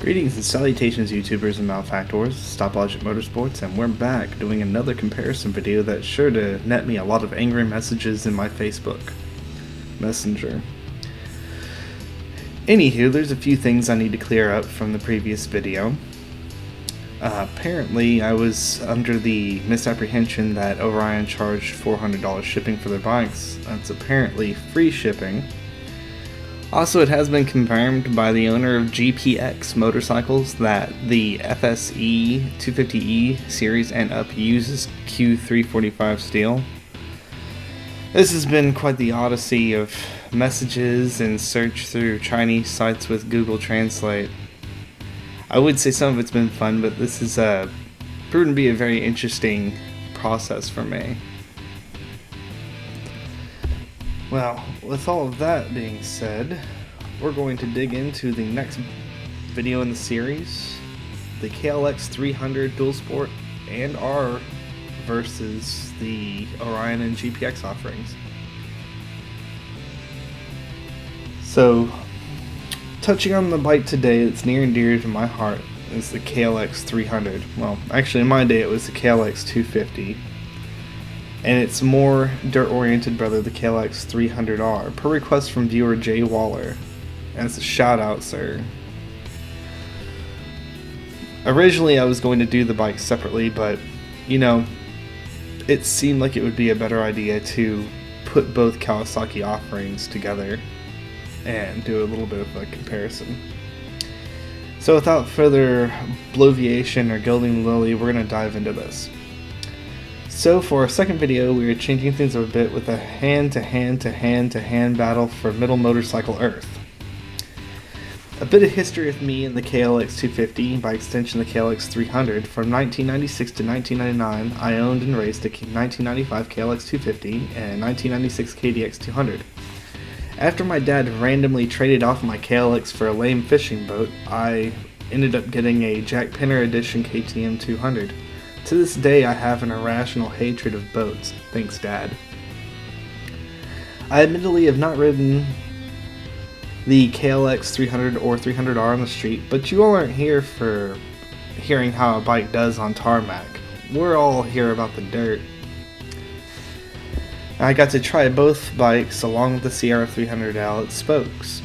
Greetings and salutations, YouTubers and malefactors. Stoplogic Motorsports, and we're back doing another comparison video that's sure to net me a lot of angry messages in my Facebook Messenger. Anywho, there's a few things I need to clear up from the previous video. Apparently, I was under the misapprehension that Orion charged $400 shipping for their bikes. That's apparently free shipping. Also, it has been confirmed by the owner of GPX motorcycles that the FSE 250E series and up uses Q345 steel. This has been quite the odyssey of messages and search through Chinese sites with Google Translate. I would say some of it's been fun, but this has proven to be a very interesting process for me. Well, with all of that being said, we're going to dig into the next video in the series, the KLX300 Dual Sport and R versus the Orion and GPX offerings. So, touching on the bike today that's near and dear to my heart is the KLX300. Well, actually in my day it was the KLX250. And its more dirt-oriented brother, the KLX300R, per request from viewer Jay Waller. As a shout out, sir. Originally I was going to do the bike separately, but, you know, it seemed like it would be a better idea to put both Kawasaki offerings together and do a little bit of a comparison. So without further bloviation or gilding the lily, we're going to dive into this. So for our second video, we are changing things up a bit with a hand-to-hand-to-hand-to-hand battle for Middle Motorcycle Earth. A bit of history with me and the KLX250, by extension the KLX300. From 1996 to 1999, I owned and raced a 1995 KLX250 and a 1996 KDX200. After my dad randomly traded off my KLX for a lame fishing boat, I ended up getting a Jack Penner Edition KTM 200. To this day, I have an irrational hatred of boats. Thanks, Dad. I admittedly have not ridden the KLX300 or 300R on the street, but you all aren't here for hearing how a bike does on tarmac. We're all here about the dirt. I got to try both bikes along with the CRF300L at Spokes.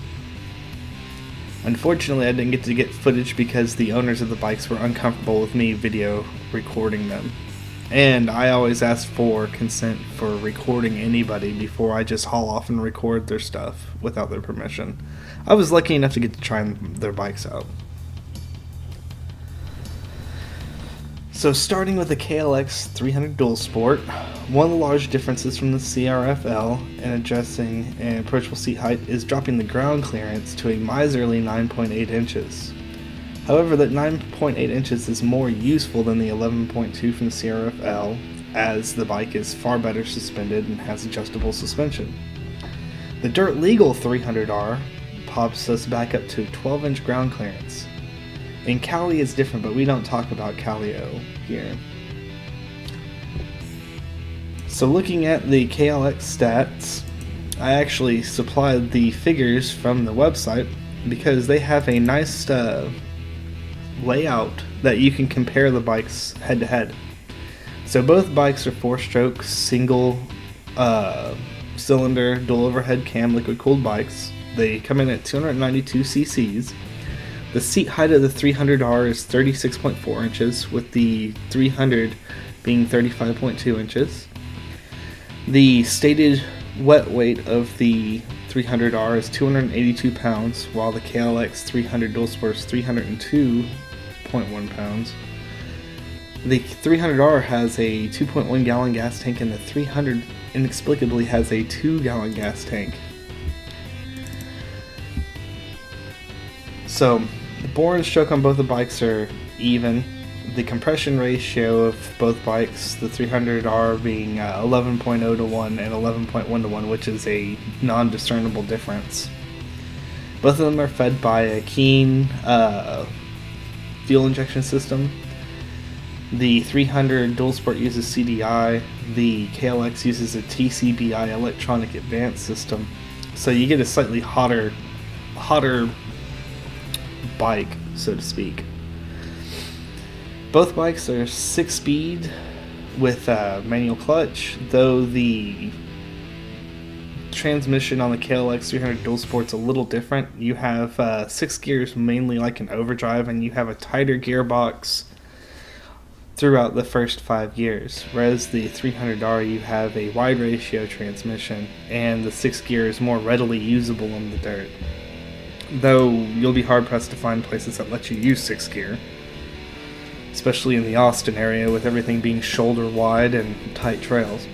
Unfortunately, I didn't get to get footage because the owners of the bikes were uncomfortable with me video recording them. And I always ask for consent for recording anybody before I just haul off and record their stuff without their permission. I was lucky enough to get to try their bikes out. So starting with the KLX300 Dual Sport, one of the large differences from the CRFL in addressing an approachable seat height is dropping the ground clearance to a miserly 9.8 inches. However, that 9.8 inches is more useful than the 11.2 from the CRFL, as the bike is far better suspended and has adjustable suspension. The dirt legal 300R pops us back up to 12-inch ground clearance. In Cali it's different, but we don't talk about Calio here. So looking at the KLX stats, I actually supplied the figures from the website because they have a nice layout that you can compare the bikes head to head. So both bikes are 4-stroke single cylinder dual overhead cam liquid cooled bikes. They come in at 292 cc's. The seat height of the 300R is 36.4 inches, with the 300 being 35.2 inches. The stated wet weight of the 300R is 282 pounds, while the KLX 300 Dual Sport is 302.1 pounds. The 300R has a 2.1 gallon gas tank, and the 300 inexplicably has a 2 gallon gas tank. So, the bore and stroke on both the bikes are even. The compression ratio of both bikes, the 300R being 11.0 to 1 and 11.1 to 1, which is a non-discernible difference. Both of them are fed by a Keen fuel injection system. The 300 Dual Sport uses CDI, the KLX uses a TCBI electronic advanced system. So you get a slightly hotter bike so to speak. Both bikes are 6-speed with manual clutch, though the transmission on the KLX300 Dual Sport's a little different. You have 6 gears, mainly like an overdrive, and you have a tighter gearbox throughout the first 5 gears, whereas the 300R you have a wide ratio transmission and the 6 gear is more readily usable in the dirt, though you'll be hard pressed to find places that let you use 6 gear, especially in the Austin area with everything being shoulder wide and tight trails.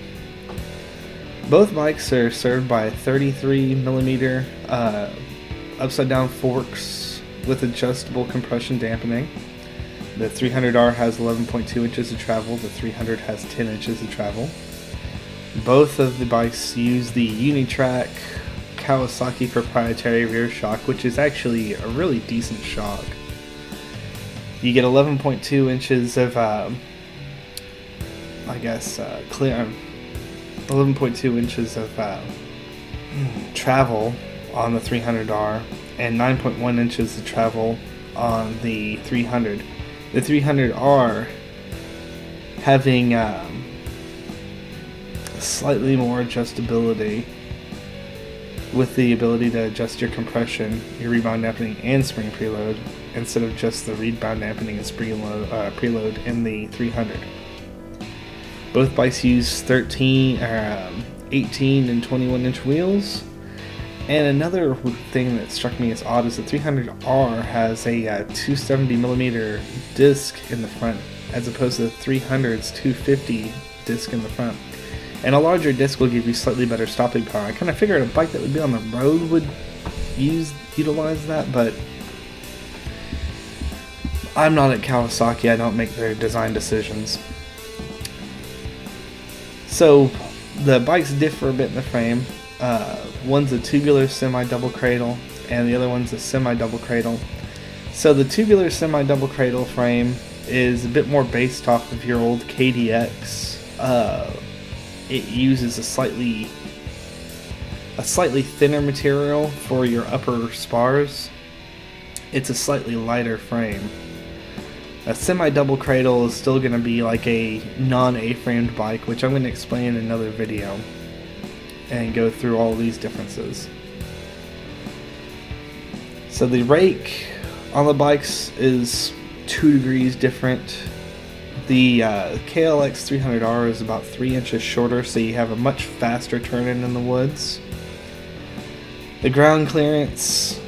Both bikes are served by 33mm upside down forks with adjustable compression dampening. The 300R has 11.2 inches of travel, the 300 has 10 inches of travel. Both of the bikes use the Unitrack Kawasaki proprietary rear shock, which is actually a really decent shock. You get 11.2 inches of, 11.2 inches of travel on the 300R and 9.1 inches of travel on the 300. The 300R having slightly more adjustability with the ability to adjust your compression, your rebound dampening, and spring preload instead of just the rebound dampening and spring preload in the 300. Both bikes use 18 and 21 inch wheels. And another thing that struck me as odd is the 300R has a 270mm disc in the front, as opposed to the 300's 250 disc in the front. And a larger disc will give you slightly better stopping power. I kind of figured a bike that would be on the road would utilize that, but I'm not at Kawasaki. I don't make their design decisions. So the bikes differ a bit in the frame. One's a tubular semi-double cradle, and the other one's a semi-double cradle. So the tubular semi-double cradle frame is a bit more based off of your old KDX. It uses a slightly thinner material for your upper spars. It's a slightly lighter frame. A semi-double cradle is still going to be like a non-A-framed bike, which I'm going to explain in another video and go through all these differences. So the rake on the bikes is 2 degrees different. The KLX300R is about 3 inches shorter, so you have a much faster turn-in the woods. The ground clearance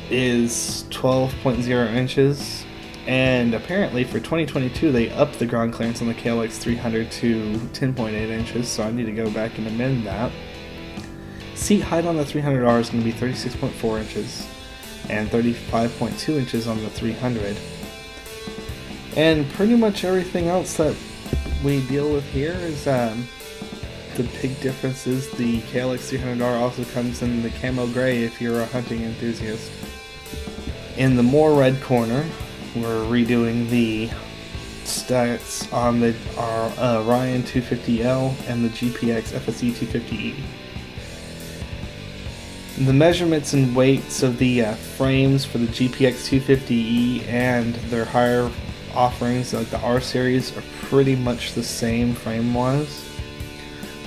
is 12.0 inches, and apparently for 2022 they upped the ground clearance on the KLX300 to 10.8 inches, so I need to go back and amend that. Seat height on the 300R is going to be 36.4 inches and 35.2 inches on the 300. And pretty much everything else that we deal with here is the big difference is the KLX300R also comes in the camo gray if you're a hunting enthusiast. In the more red corner, we're redoing the stats on the Orion 250L and the GPX FSE 250E. The measurements and weights of the frames for the GPX 250E and their higher offerings like the R series are pretty much the same frame-wise.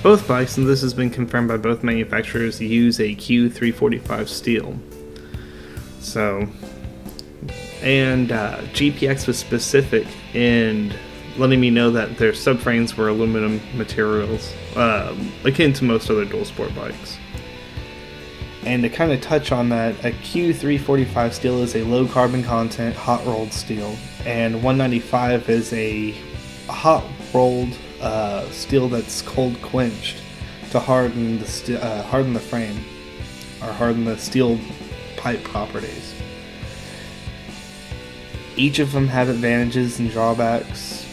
Both bikes, and this has been confirmed by both manufacturers, use a Q345 steel. So, and GPX was specific in letting me know that their subframes were aluminum materials, akin to most other dual sport bikes. And to kind of touch on that, a Q345 steel is a low carbon content hot rolled steel, and 195 is a hot rolled steel that's cold quenched to harden the frame or harden the steel pipe properties. Each of them have advantages and drawbacks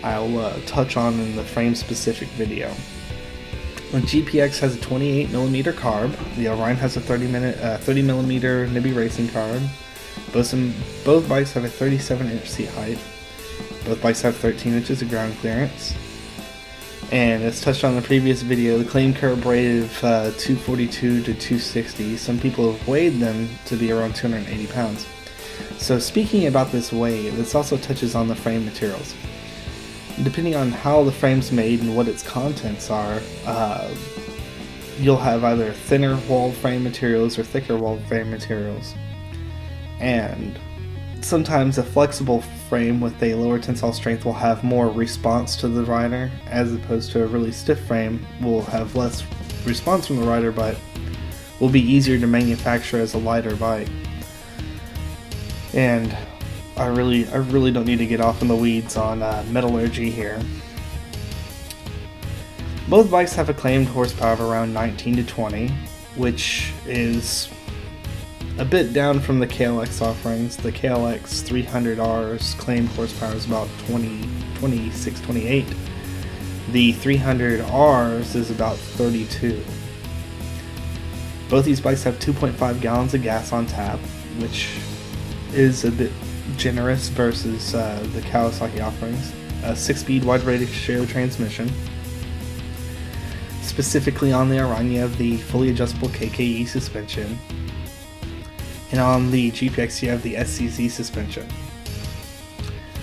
I'll touch on in the frame specific video. The GPX has a 28mm carb. The Orion has a 30mm Nibby racing carb. Both bikes have a 37-inch seat height. Both bikes have 13 inches of ground clearance. And as touched on in the previous video, the claim curb rate of 242 to 260. Some people have weighed them to be around 280 pounds. So speaking about this weight, this also touches on the frame materials. Depending on how the frame's made and what its contents are, you'll have either thinner walled frame materials or thicker walled frame materials. And sometimes a flexible frame with a lower tensile strength will have more response to the rider, as opposed to a really stiff frame will have less response from the rider, but will be easier to manufacture as a lighter bike. And I really don't need to get off in the weeds on metallurgy here. Both bikes have a claimed horsepower of around 19 to 20, which is a bit down from the KLX offerings. The KLX300R's claimed horsepower is about 26, 28. The 300R's is about 32. Both these bikes have 2.5 gallons of gas on tap, which is a bit generous versus the Kawasaki offerings. A 6-speed wide ratio transmission. Specifically on the Orion, you have the fully adjustable KKE suspension, and on the GPX you have the SCZ suspension.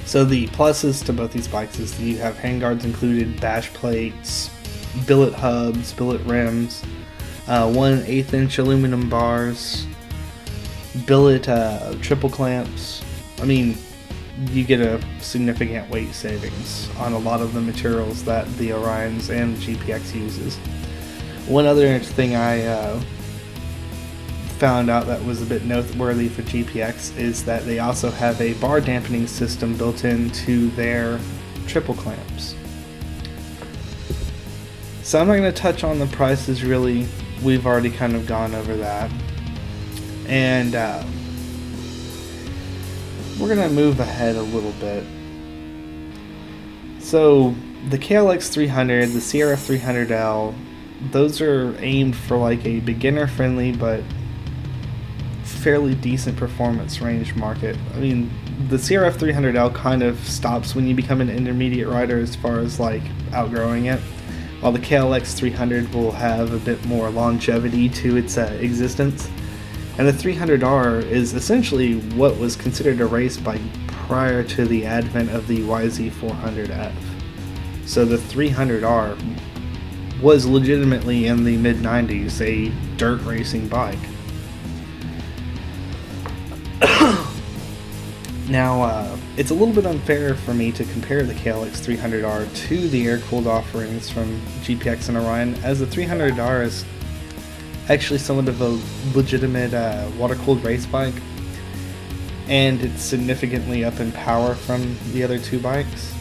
So the pluses to both these bikes is that you have handguards included, bash plates, billet hubs, billet rims, 1/8 inch aluminum bars, billet triple clamps. I mean, you get a significant weight savings on a lot of the materials that the Orions and GPX uses. One other thing I found out that was a bit noteworthy for GPX is that they also have a bar dampening system built into their triple clamps. So I'm not going to touch on the prices really, we've already kind of gone over that. And we're going to move ahead a little bit. So the KLX300, the CRF300L, those are aimed for like a beginner friendly but fairly decent performance range market. I mean, the CRF300L kind of stops when you become an intermediate rider as far as like outgrowing it, while the KLX300 will have a bit more longevity to its existence. And the 300R is essentially what was considered a race bike prior to the advent of the YZ400F. So the 300R was legitimately in the mid-90s a dirt racing bike. Now, it's a little bit unfair for me to compare the KLX300R to the air-cooled offerings from GPX and Orion, as the 300R is actually somewhat of a legitimate water-cooled race bike, and it's significantly up in power from the other two bikes.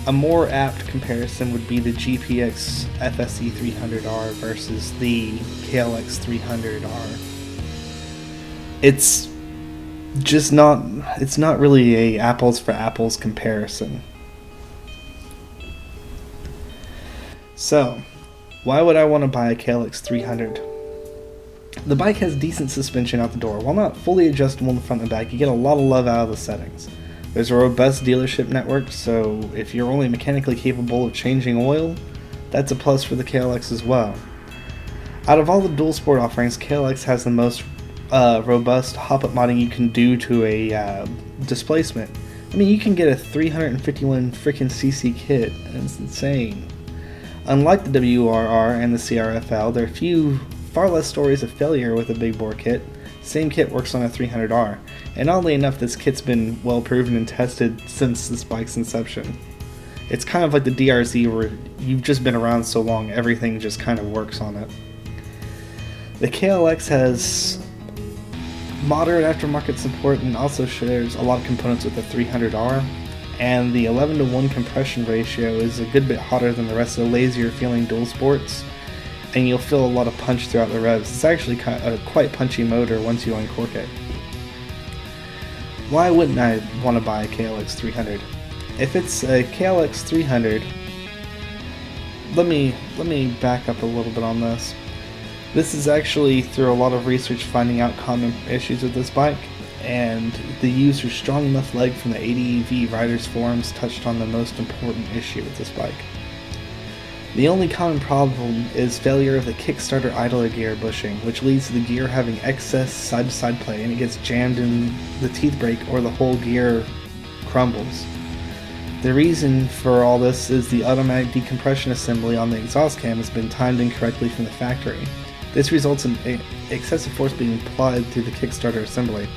A more apt comparison would be the GPX FSE 300R versus the KLX 300R. It's not really a apples for apples comparison. So, why would I want to buy a KLX 300? The bike has decent suspension out the door. While not fully adjustable in the front and back, you get a lot of love out of the settings. There's a robust dealership network, so if you're only mechanically capable of changing oil, that's a plus for the KLX as well. Out of all the dual sport offerings, KLX has the most robust hop-up modding you can do to a displacement. I mean, you can get a 351 freaking cc kit, and it's insane. Unlike the WRR and the CRFL, there are far less stories of failure with a big bore kit. Same kit works on a 300R, and oddly enough, this kit's been well proven and tested since this bike's inception. It's kind of like the DRZ, where you've just been around so long, everything just kind of works on it. The KLX has moderate aftermarket support and also shares a lot of components with the 300R, and the 11:1 compression ratio is a good bit hotter than the rest of the lazier feeling dual sports, and you'll feel a lot of punch throughout the revs. It's actually a quite punchy motor once you uncork it. Why wouldn't I want to buy a KLX 300? If it's a KLX 300, let me back up a little bit on this. This is actually through a lot of research finding out common issues with this bike, and the user Strong Left Leg from the ADEV Riders forums touched on the most important issue with this bike. The only common problem is failure of the kickstarter idler gear bushing, which leads to the gear having excess side-to-side play and it gets jammed in the teeth brake or the whole gear crumbles. The reason for all this is the automatic decompression assembly on the exhaust cam has been timed incorrectly from the factory. This results in excessive force being applied through the kickstarter assembly.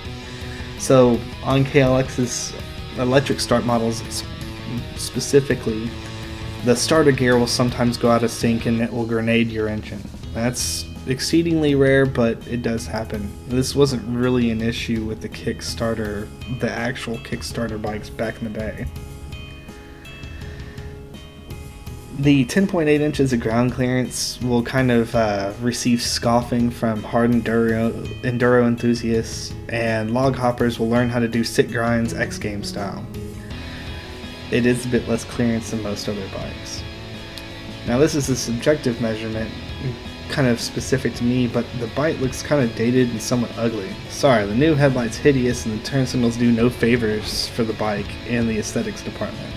So on KLX's electric start models specifically, the starter gear will sometimes go out of sync and it will grenade your engine. That's exceedingly rare, but it does happen. This wasn't really an issue with the Kickstarter, the actual Kickstarter bikes back in the day. The 10.8 inches of ground clearance will kind of receive scoffing from hard enduro enthusiasts, and log hoppers will learn how to do sit grinds X game style. It is a bit less clearance than most other bikes. Now this is a subjective measurement, kind of specific to me, but the bike looks kind of dated and somewhat ugly. Sorry, the new headlight's hideous and the turn signals do no favors for the bike in the aesthetics department.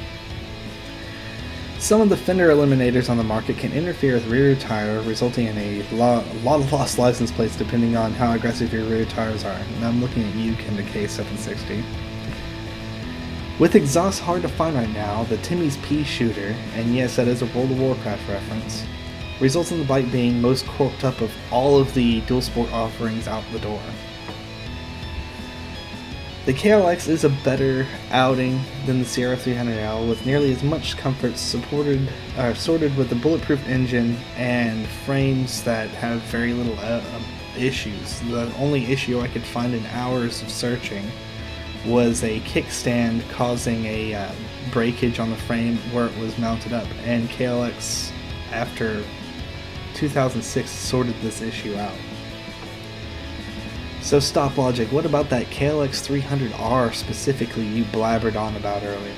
Some of the fender eliminators on the market can interfere with rear tire, resulting in a lot of lost license plates depending on how aggressive your rear tires are. And I'm looking at you, Kim, the K760. With exhaust hard to find right now, the Timmy's Pea Shooter, and yes, that is a World of Warcraft reference, results in the bike being most corked up of all of the dual sport offerings out the door. The KLX is a better outing than the Sierra 300L, with nearly as much comfort sorted with the bulletproof engine and frames that have very little issues. The only issue I could find in hours of searching was a kickstand causing a breakage on the frame where it was mounted up, and KLX after 2006 sorted this issue out. So Stoplogic, what about that KLX300R specifically you blabbered on about earlier?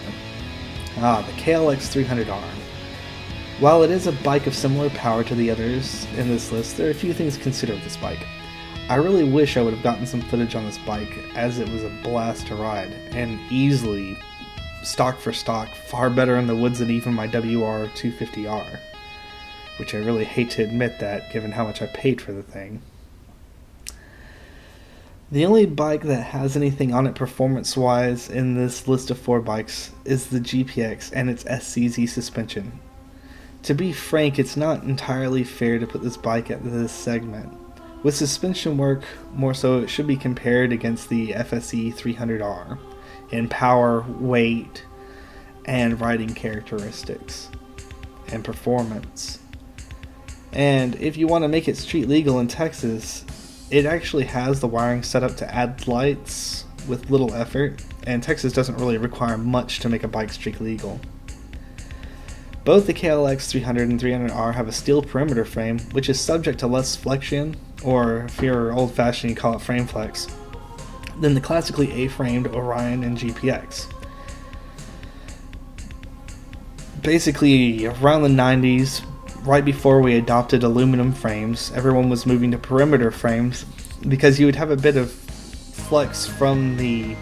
The KLX300R. While it is a bike of similar power to the others in this list, there are a few things to consider with this bike. I really wish I would have gotten some footage on this bike, as it was a blast to ride, and easily, stock for stock, far better in the woods than even my WR250R, which I really hate to admit that, given how much I paid for the thing. The only bike that has anything on it performance-wise in this list of 4 bikes is the GPX and its SCZ suspension. To be frank, it's not entirely fair to put this bike at this segment. With suspension work, more so, it should be compared against the FSE 300R in power, weight, and riding characteristics, and performance. And if you want to make it street legal in Texas, it actually has the wiring set up to add lights with little effort, and Texas doesn't really require much to make a bike street legal. Both the KLX300 and 300R have a steel perimeter frame, which is subject to less flexion, or if you're old-fashioned you call it frame flex, than the classically A-framed Orion and GPX. Basically, around the 90s, right before we adopted aluminum frames, everyone was moving to perimeter frames because you would have a bit of flex from the,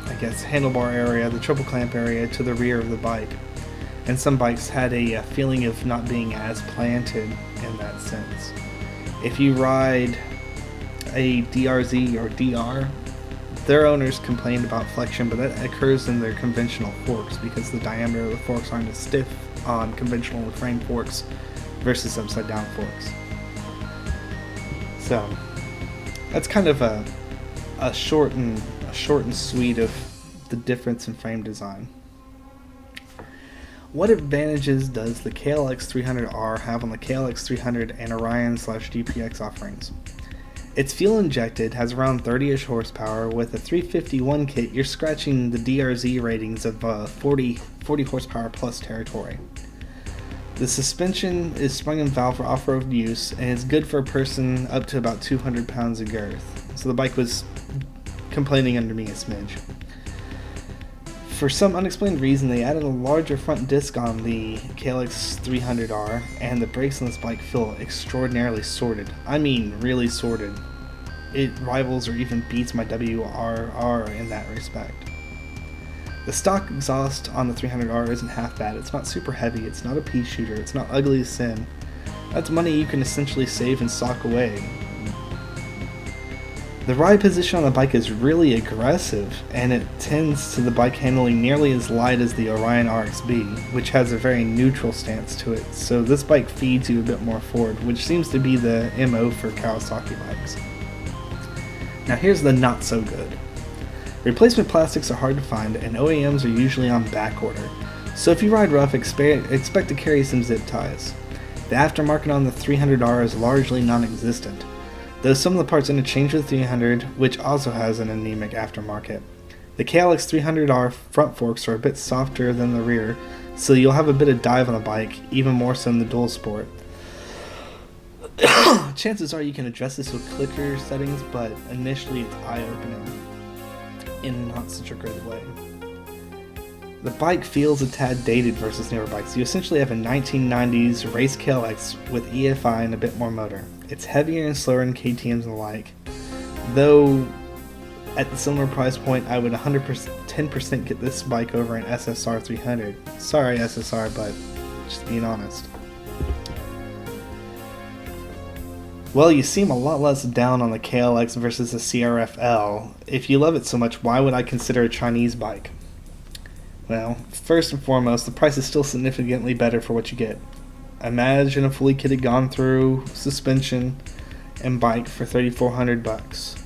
handlebar area, the triple clamp area, to the rear of the bike. And some bikes had a feeling of not being as planted in that sense. If you ride a DRZ or DR, their owners complained about flexion, but that occurs in their conventional forks because the diameter of the forks aren't as stiff on conventional frame forks versus upside down forks. So that's kind of a short and sweet of the difference in frame design. What advantages does the KLX300R have on the KLX300 and Orion/GPX offerings? It's fuel injected, has around 30-ish horsepower. With a 351 kit, you're scratching the DRZ ratings of 40 horsepower plus territory. The suspension is sprung and valve for off-road use, and is good for a person up to about 200 pounds of girth. So the bike was complaining under me a smidge. For some unexplained reason, they added a larger front disc on the KLX300R, and the brakes on this bike feel extraordinarily sorted. I mean, really sorted. It rivals or even beats my WRR in that respect. The stock exhaust on the 300R isn't half bad. It's not super heavy, it's not a pea shooter, it's not ugly as sin. That's money you can essentially save and sock away. The ride position on the bike is really aggressive, and it tends to the bike handling nearly as light as the Orion RXB, which has a very neutral stance to it, so this bike feeds you a bit more forward, which seems to be the MO for Kawasaki bikes. Now here's the not so good. Replacement plastics are hard to find, and OEMs are usually on back order, so if you ride rough, expect to carry some zip ties. The aftermarket on the 300R is largely non-existent, though some of the parts interchange with the 300, which also has an anemic aftermarket. The KLX300R front forks are a bit softer than the rear, so you'll have a bit of dive on the bike, even more so in the dual sport. Chances are you can adjust this with clicker settings, but initially it's eye-opening in not such a great way. The bike feels a tad dated versus newer bikes. You essentially have a 1990s race KLX with EFI and a bit more motor. It's heavier and slower in KTMs and the like, though at the similar price point I would 110% get this bike over an SSR 300. Sorry SSR, but just being honest. Well, you seem a lot less down on the KLX versus the CRF-L. If you love it so much, why would I consider a Chinese bike? Well, first and foremost, the price is still significantly better for what you get. Imagine a fully kitted gone through suspension and bike for $3,400.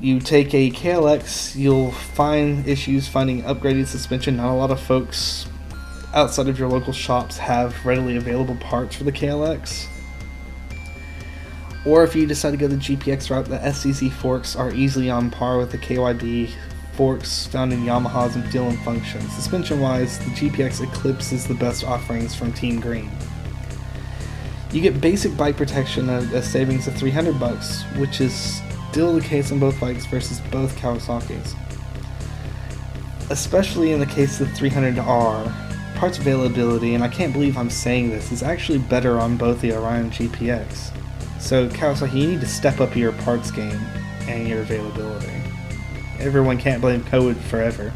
You take a KLX, you'll find issues finding upgraded suspension. Not a lot of folks outside of your local shops have readily available parts for the KLX. Or if you decide to go the GPX route, the SCC forks are easily on par with the KYB forks found in Yamaha's and feel and function. Suspension-wise, the GPX Eclipse is the best offerings from Team Green. You get basic bike protection at a savings of $300, which is still the case on both bikes versus both Kawasaki's. Especially in the case of the 300R, parts availability, and I can't believe I'm saying this, is actually better on both the Orion and GPX. So Kawasaki, you need to step up your parts game and your availability. Everyone can't blame COVID forever.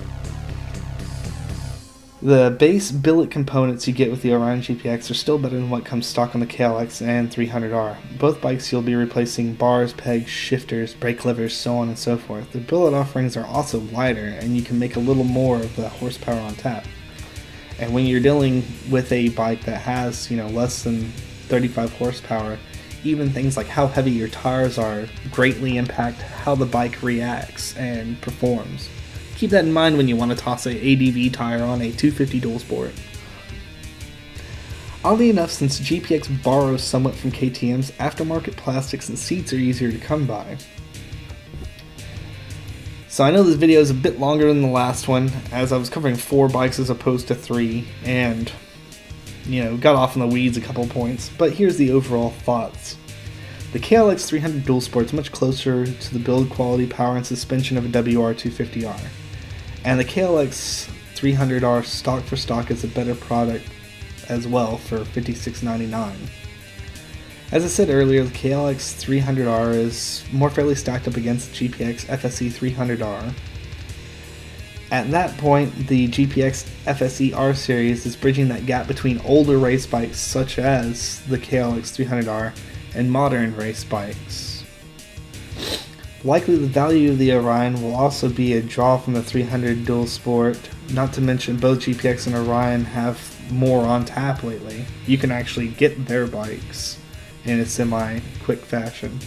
The base billet components you get with the Orion GPX are still better than what comes stock on the KLX and 300R. Both bikes you'll be replacing bars, pegs, shifters, brake levers, so on and so forth. The billet offerings are also lighter, and you can make a little more of the horsepower on tap. And when you're dealing with a bike that has, less than 35 horsepower, even things like how heavy your tires are greatly impact how the bike reacts and performs. Keep that in mind when you want to toss a ADV tire on a 250 dual sport. Oddly enough, since GPX borrows somewhat from KTM's, aftermarket plastics and seats are easier to come by. So I know this video is a bit longer than the last one, as I was covering 4 bikes as opposed to 3, and got off in the weeds a couple points, but here's the overall thoughts. The KLX300 dual sport is much closer to the build quality, power, and suspension of a WR250R, and the KLX300R stock for stock is a better product as well for $56.99. As I said earlier, the KLX300R is more fairly stacked up against the GPX FSE 300R. At that point, the GPX FSE R series is bridging that gap between older race bikes such as the KLX300R and modern race bikes. Likely the value of the Orion will also be a draw from the 300 dual sport, not to mention both GPX and Orion have more on tap lately. You can actually get their bikes in a semi-quick fashion.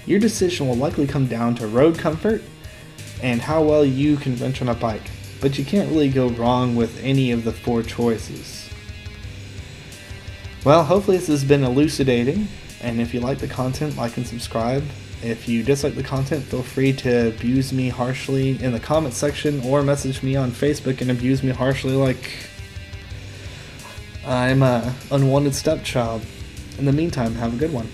Your decision will likely come down to road comfort and how well you can wrench on a bike, but you can't really go wrong with any of the 4 choices. Well, hopefully this has been elucidating, and if you like the content, like and subscribe. If you dislike the content, feel free to abuse me harshly in the comment section or message me on Facebook and abuse me harshly like I'm an unwanted stepchild. In the meantime, have a good one.